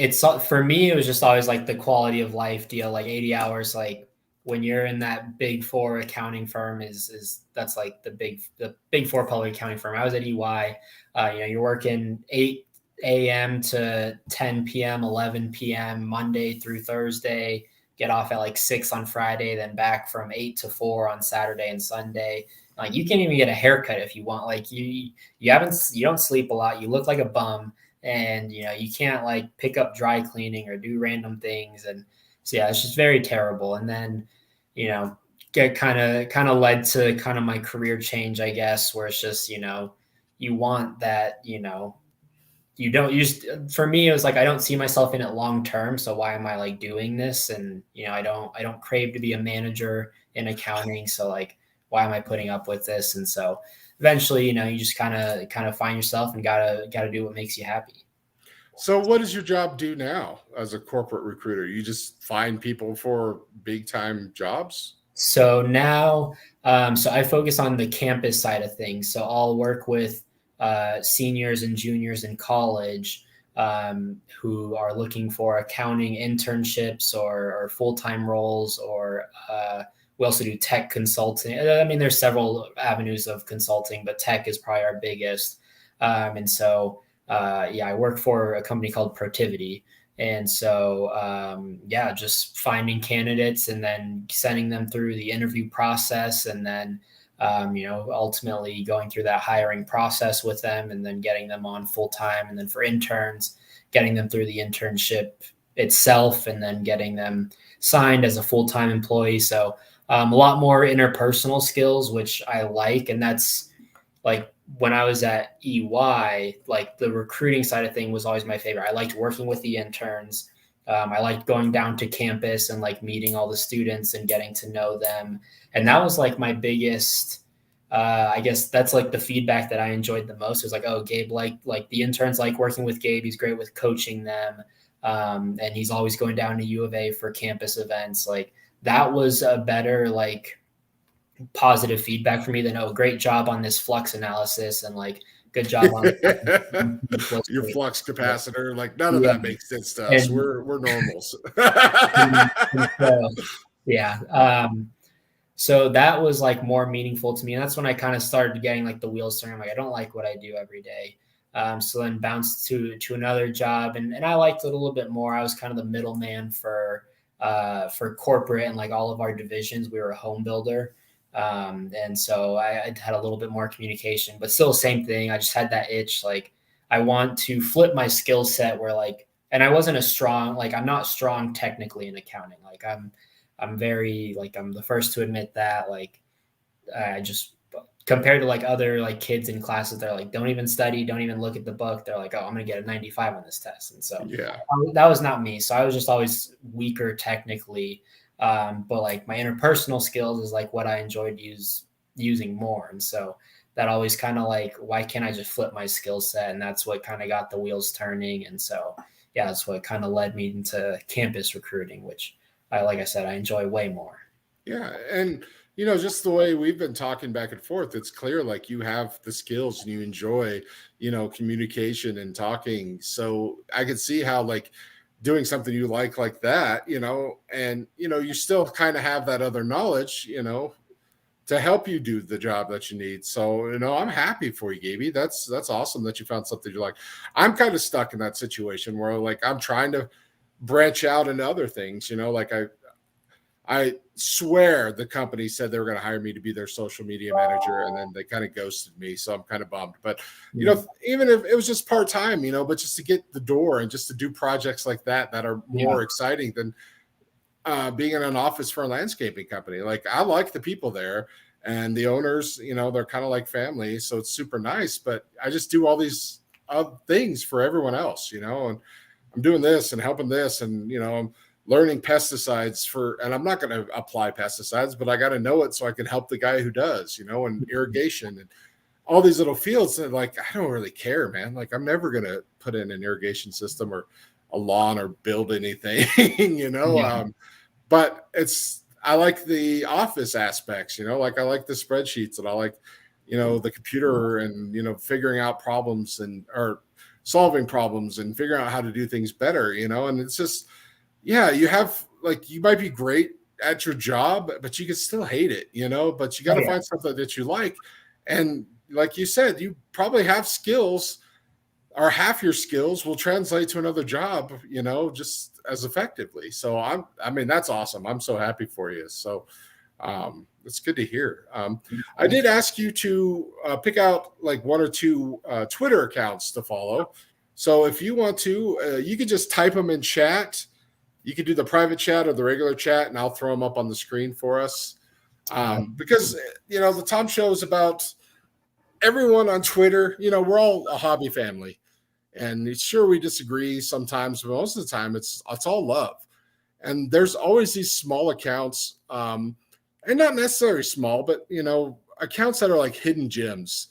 it's for me, it was just always like the quality of life deal, like 80 hours, like when you're in that big four accounting firm is that's like the big four public accounting firm. I was at EY. You know, you're working 8 a.m. to 10 p.m., 11 p.m., Monday through Thursday, get off at like 6 on Friday, then back from 8 to 4 on Saturday and Sunday. Like you can't even get a haircut if you want. Like you don't sleep a lot. You look like a bum, and you know you can't like pick up dry cleaning or do random things. And so yeah, it's just very terrible. And then you know get kind of led to kind of my career change, I guess, where it's just you know you want that you don't use for me it was like I don't see myself in it long term, so why am I like doing this? And you know I don't crave to be a manager in accounting, so like why am I putting up with this? And so eventually you know you just kind of find yourself and gotta do what makes you happy. So, what does your job do now as a corporate recruiter? You just find people for big time jobs? So now, so I focus on the campus side of things. So I'll work with seniors and juniors in college who are looking for accounting internships or full time roles, or we also do tech consulting. I mean, there's several avenues of consulting, but tech is probably our biggest. And so, yeah, I work for a company called Protivity. And so, yeah, just finding candidates and then sending them through the interview process, and then, you know, ultimately going through that hiring process with them, and then getting them on full time. And then for interns, getting them through the internship itself, and then getting them signed as a full time employee. So, a lot more interpersonal skills, which I like, and that's like when I was at EY, like the recruiting side of thing was always my favorite. I liked working with the interns. I liked going down to campus and like meeting all the students and getting to know them. And that was like my biggest, I guess that's like the feedback that I enjoyed the most. It was like, oh, Gabe, like the interns like working with Gabe. He's great with coaching them. And he's always going down to U of A for campus events. Like that was a better, like, positive feedback for me than, oh, great job on this flux analysis, and like good job on Your flux capacitor, like none of yeah. that makes sense to us. And, We're normals. and so, yeah. So that was like more meaningful to me. And that's when I kind of started getting like the wheels turning. Like I don't like what I do every day. So then bounced to another job, and I liked it a little bit more. I was kind of the middleman for corporate and like all of our divisions. We were a home builder. And so I had a little bit more communication, but still same thing. I just had that itch. Like I want to flip my skill set where like, and I wasn't like, I'm not strong technically in accounting. Like I'm very, like, I'm the first to admit that, like, I just, compared to like other like kids in classes, they're like, don't even study, don't even look at the book. They're like, oh, I'm going to get a 95 on this test. And so Yeah. that was not me. So I was just always weaker technically. But like my interpersonal skills is like what I enjoyed using more. And so that always kind of like, why can't I just flip my skill set? And that's what kind of got the wheels turning. And so, yeah, that's what kind of led me into campus recruiting, which like I said, I enjoy way more. Yeah. And, you know, just the way we've been talking back and forth, it's clear like you have the skills and you enjoy, you know, communication and talking. So I could see how like doing something you like that, you know, and, you know, you still kind of have that other knowledge, you know, to help you do the job that you need. So, you know, I'm happy for you, Gaby. That's awesome that you found something you like. I'm kind of stuck in that situation where like I'm trying to branch out into other things, you know, like I swear the company said they were going to hire me to be their social media manager, and then they kind of ghosted me. So I'm kind of bummed. But, even if it was just part time, but just to get the door and just to do projects like that are more exciting than being in an office for a landscaping company. Like, I like the people there, and the owners, they're kind of like family. So it's super nice. But I just do all these things for everyone else, and I'm doing this and helping this, and, I'm learning pesticides and I'm not going to apply pesticides, but I got to know it so I can help the guy who does, and irrigation and all these little fields that, like, I don't really care, man. Like, I'm never going to put in an irrigation system or a lawn or build anything, but I like the office aspects, like I like the spreadsheets, and I like, the computer and, figuring out problems or solving problems and figuring out how to do things better, and it's just, you have, like, you might be great at your job, but you can still hate it, but you got to find something that you like. And like you said, you probably have skills, or half your skills will translate to another job, just as effectively. So that's awesome. I'm so happy for you. So it's good to hear. I did ask you to pick out like one or two Twitter accounts to follow. So if you want to, you could just type them in chat. You could do the private chat or the regular chat, and I'll throw them up on the screen for us. Because, the Tom Show is about everyone on Twitter. We're all a hobby family, and sure, we disagree sometimes, but most of the time it's all love. And there's always these small accounts, and not necessarily small, but, accounts that are like hidden gems.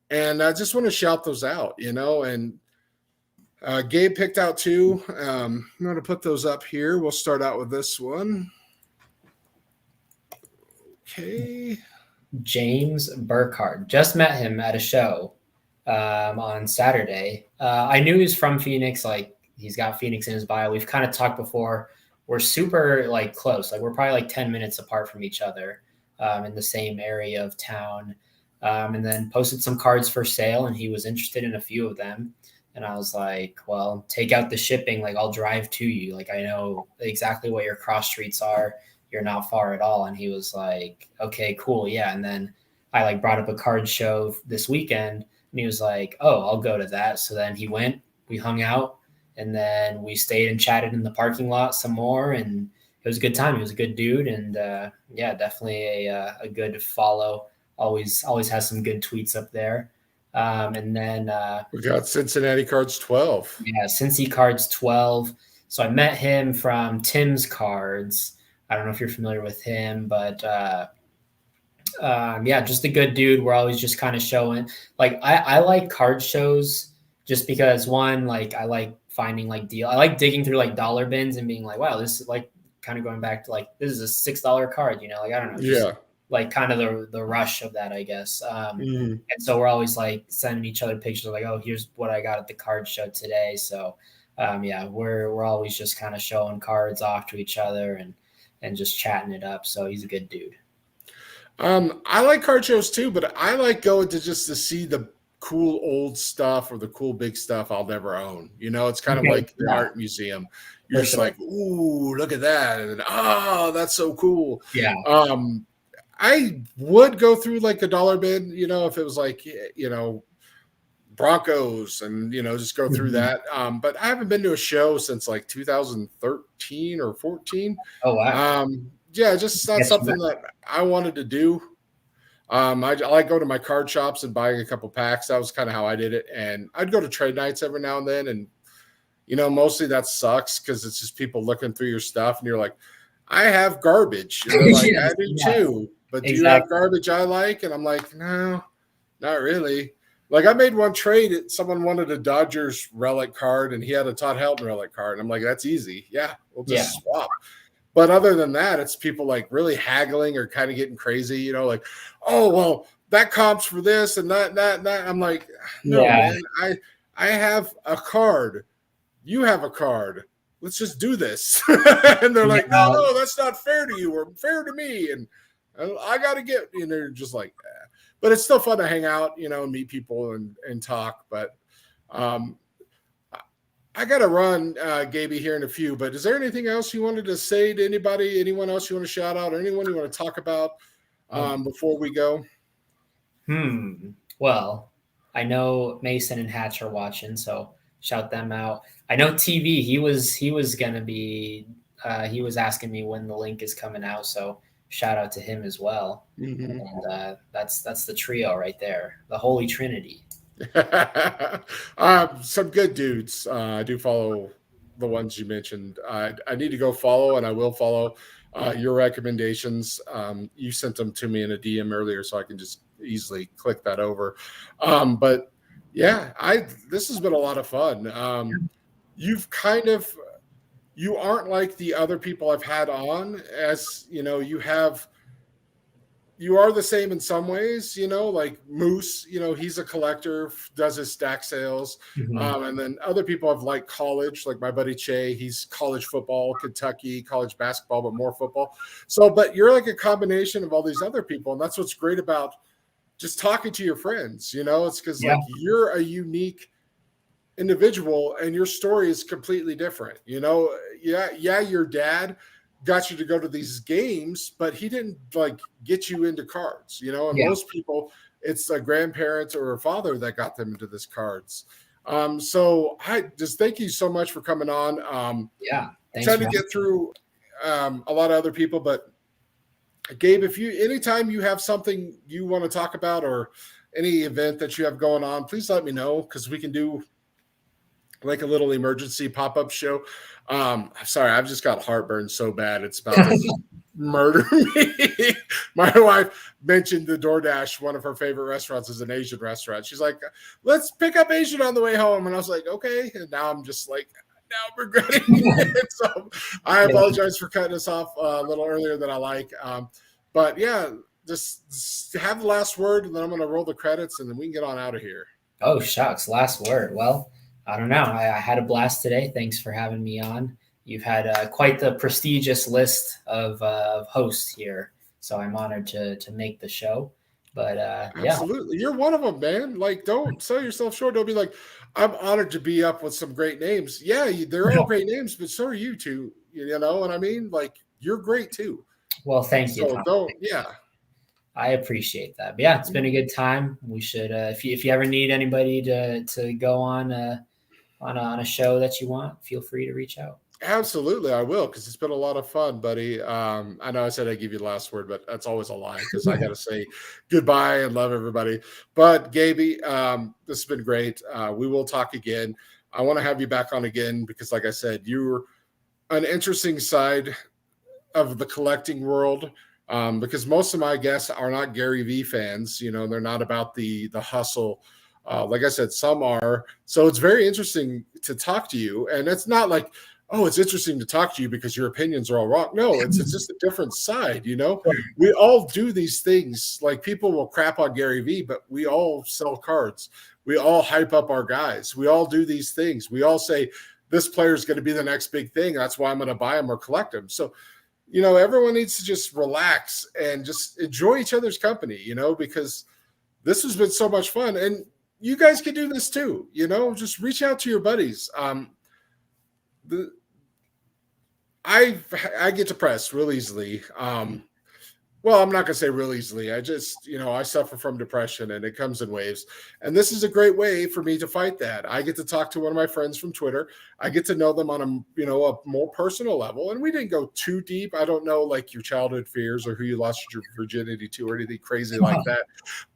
And I just want to shout those out, and Gabe picked out two. I'm going to put those up here. We'll start out with this one. Okay. James Burkhardt. Just met him at a show on Saturday. I knew he was from Phoenix. Like, he's got Phoenix in his bio. We've kind of talked before. We're super like close. Like, we're probably like 10 minutes apart from each other in the same area of town. And then posted some cards for sale, and he was interested in a few of them. And I was like, well, take out the shipping. Like, I'll drive to you. Like, I know exactly what your cross streets are. You're not far at all. And he was like, okay, cool. Yeah. And then I like brought up a card show this weekend, and he was like, oh, I'll go to that. So then he went, we hung out, and then we stayed and chatted in the parking lot some more. And it was a good time. He was a good dude. And definitely a good follow. Always has some good tweets up there. And then we got Cincinnati Cards 12. Yeah, Cincy Cards 12. So I met him from Tim's Cards. I don't know if you're familiar with him, but just a good dude. We're always just kind of showing. Like, I like card shows just because, one, like, I like finding like deal. I like digging through like dollar bins and being like, wow, this is like kind of going back to like, this is a $6 card, like, I don't know. Just, like, kind of the rush of that, I guess. And so we're always like sending each other pictures of like, oh, here's what I got at the card show today. So we're always just kind of showing cards off to each other and just chatting it up. So he's a good dude. I like card shows too, but I like going to see the cool old stuff or the cool big stuff I'll never own. It's kind of like the art museum. You're just like, ooh, look at that. And oh, that's so cool. Yeah. I would go through like a dollar bin, if it was like, Broncos and, just go through that. But I haven't been to a show since like 2013 or 14. Oh, wow. Just not something that I wanted to do. I like go to my card shops and buying a couple packs. That was kind of how I did it. And I'd go to trade nights every now and then. And, mostly that sucks because it's just people looking through your stuff and you're like, I have garbage. And they're like, I do too. But do you have garbage I like? And I'm like, no, not really. Like, I made one trade. Someone wanted a Dodgers relic card, and he had a Todd Helton relic card. And I'm like, that's easy. Yeah, we'll just swap. But other than that, it's people like really haggling or kind of getting crazy, like, oh, well, that comps for this and that. I'm like, no, man, I have a card. You have a card. Let's just do this. And they're like, no, that's not fair to you or fair to me. And I got to get, they're just like, but it's still fun to hang out, and meet people and talk. But I got to run, Gaby, here in a few, but is there anything else you wanted to say to anybody, anyone else you want to shout out, or anyone you want to talk about before we go? Well, I know Mason and Hatch are watching, so shout them out. I know TV. He was gonna be. He was asking me when the link is coming out, so shout out to him as well. Mm-hmm. And that's the trio right there, the Holy Trinity. Some good dudes. I do follow the ones you mentioned. I need to go follow, and I will follow your recommendations. You sent them to me in a DM earlier, so I can just easily click that over. But yeah, this has been a lot of fun. You aren't like the other people I've had on, as you know, you are the same in some ways, like Moose, he's a collector, does his stack sales. Mm-hmm. And then other people have like college, like my buddy Che, he's college football, Kentucky, college basketball, but more football. So, but you're like a combination of all these other people. And that's what's great about just talking to your friends, it's because like you're a unique individual and your story is completely different. Your dad got you to go to these games, but he didn't like get you into cards, and most people it's a grandparent or a father that got them into this cards. So I just thank you so much for coming on. Trying to get through a lot of other people, but Gabe, anytime you have something you want to talk about or any event that you have going on, please let me know, because we can do like a little emergency pop-up show. I'm sorry, I've just got heartburn so bad it's about to murder me. My wife mentioned the DoorDash, one of her favorite restaurants is an Asian restaurant. She's like, let's pick up Asian on the way home. And I was like, okay. And now I'm just like, now I'm regretting it. So I apologize for cutting us off a little earlier than I like. But yeah, just have the last word, and then I'm going to roll the credits, and then we can get on out of here. Oh, shucks. Last word. Well, I don't know. I had a blast today. Thanks for having me on. You've had quite the prestigious list of hosts here, so I'm honored to make the show. But absolutely, you're one of them, man. Like, don't sell yourself short. Don't be like, I'm honored to be up with some great names. Yeah, they're all great names, but so are you too. You know what I mean? Like, you're great too. Well, thank you. So I appreciate that. But yeah, it's been a good time. We should, if you ever need anybody to go on a show that you want, feel free to reach out. Absolutely, I will, because it's been a lot of fun, buddy. I know I said I'd give you the last word, but that's always a lie, because I got to say goodbye and love everybody. But Gaby, this has been great. We will talk again. I want to have you back on again because, like I said, you're an interesting side of the collecting world, because most of my guests are not Gary Vee fans. They're not about the hustle. Like I said, some are. So it's very interesting to talk to you. And it's not like, oh, it's interesting to talk to you because your opinions are all wrong. No, it's just a different side, We all do these things. Like, people will crap on Gary Vee, but we all sell cards. We all hype up our guys. We all do these things. We all say, this player is going to be the next big thing. That's why I'm going to buy him or collect him. So, everyone needs to just relax and just enjoy each other's company, because this has been so much fun. And you guys can do this too, just reach out to your buddies. I get depressed real easily. Well, I'm not going to say real easily. I just, I suffer from depression, and it comes in waves. And this is a great way for me to fight that. I get to talk to one of my friends from Twitter. I get to know them on a more personal level. And we didn't go too deep. I don't know like your childhood fears or who you lost your virginity to or anything crazy like that.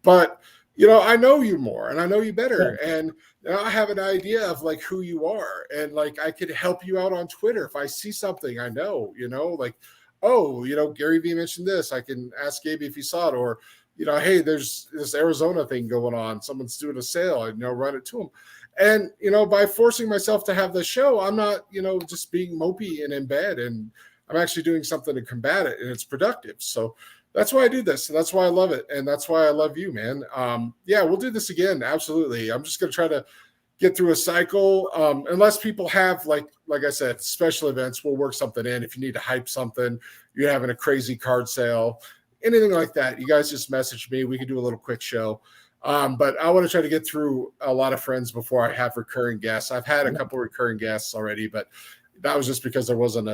But I know you more and I know you better. And I have an idea of like who you are. And like, I could help you out on Twitter. If I see something I know, like, oh, Gary Vee mentioned this, I can ask Gaby if he saw it. Or, hey, there's this Arizona thing going on. Someone's doing a sale, and, run it to them. And, by forcing myself to have the show, I'm not, just being mopey and in bed, and I'm actually doing something to combat it, and it's productive. So that's why I do this. And that's why I love it. And that's why I love you, man. Yeah, we'll do this again. Absolutely. I'm just going to try to get through a cycle. Unless people have, like I said, special events, we'll work something in. If you need to hype something, you're having a crazy card sale, anything like that, you guys just message me. We can do a little quick show. But I want to try to get through a lot of friends before I have recurring guests. I've had a couple recurring guests already, but that was just because there wasn't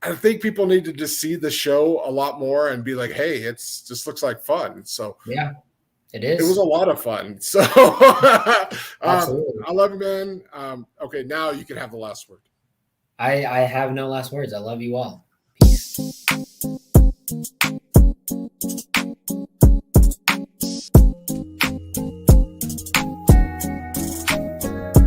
I think people needed to see the show a lot more and be like, hey, it's just looks like fun. So Yeah, it it was is. a lot of fun. So Absolutely. I love you, man. Okay, now you can have the last word. I have no last words. I love you all.